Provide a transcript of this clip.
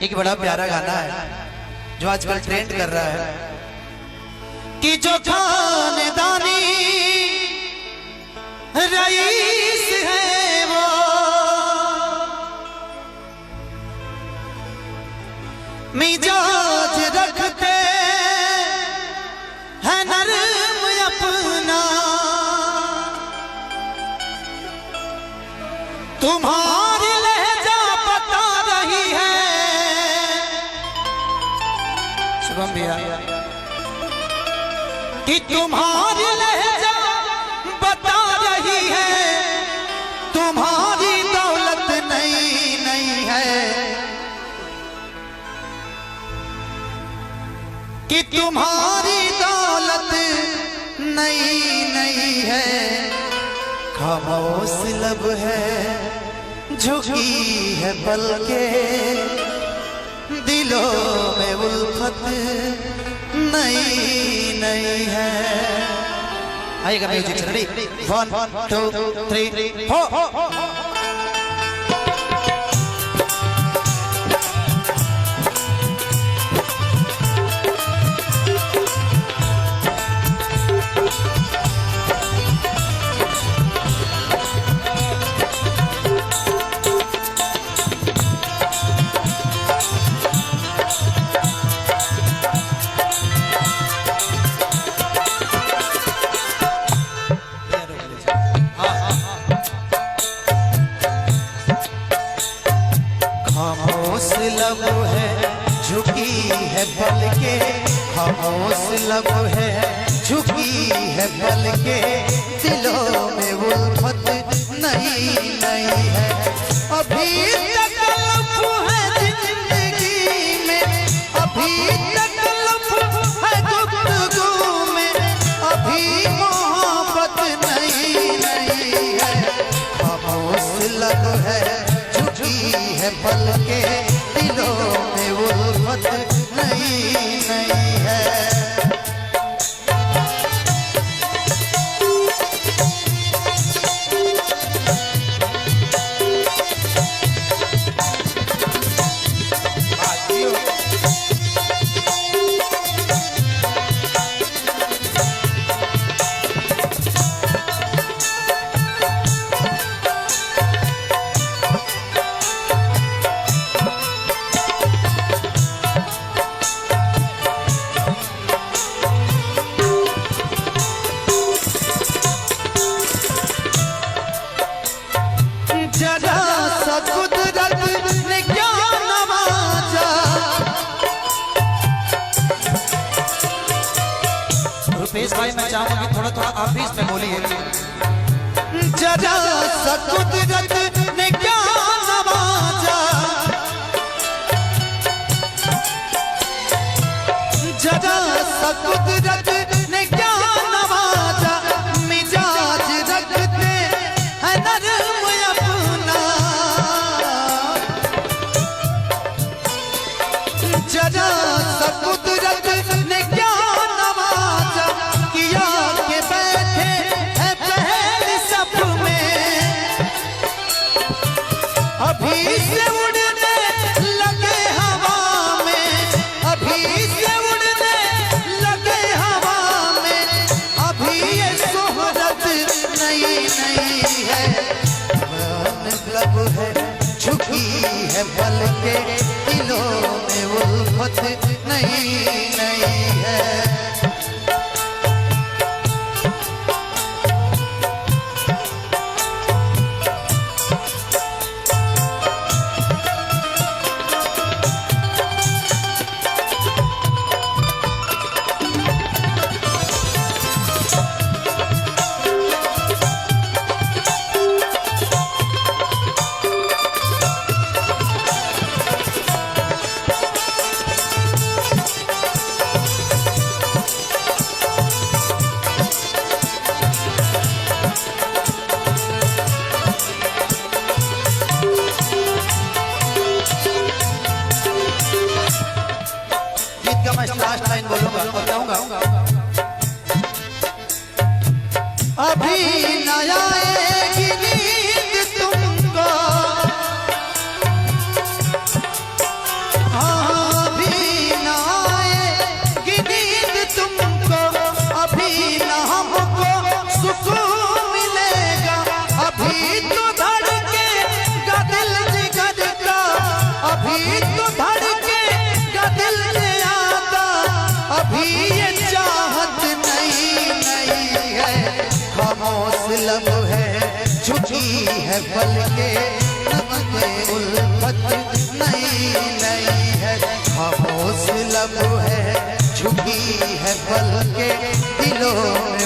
एक बड़ा प्यारा गाना है जो आजकल ट्रेंड कर रहा है कि जो खानदानी रईस है वो मिजाज रखते है नर्म अपना, तुम्हारी लहजा बता रही है शुभम भैया कि तुम्हारी लहजा बता रही है, तुम्हारी दौलत नई नई है, कि तुम्हारी दौलत नई नई है। खामोश लब है झुकी है पल के, दिलों में उल्फत नई नई है। आएगा म्यूजिक रेडी 1 2 3 4। खामोश लब है झुकी है पल के, खामोश लब है झुकी है पल के, दिलों में उल्फत नई नई है। अभी तकल्लुफ़ है जिंदगी में, अभी तकल्लुफ़ है गुफ्तगू में, अभी मोहब्बत नई नई है। खामोश लब है है पल के, दिलों में उल्फत नई नई है। जरा सा कुदरत ने क्या नवाजा, रुपेश भाई मैं चाहूंगी थोड़ा थोड़ा आप भी इसमें बोलिए। जरा सा कुदरत ने क्या नवाजा, जरा सा कुदरत ने क्या नवाजा, मिजाज रखते है नर्म अपना, जरा सा कुदरत ने क्या नवाजा, किया के बैठे है पहले सफ में, अभी से उड़ने लगे हवा में, अभी से उड़ने लगे हवा में, अभी ये शोहरत नई नई है। लब है झुकी है पल के, दिलों में उल्फत नई नई है। लास्ट लाइन बोलूंगा बताऊंगा। अभी न आएगी नींद तुमको, लब है झुकी है पल के नगमे उल्फत नई नई है। खामोश लब है झुकी है पल के दिलों में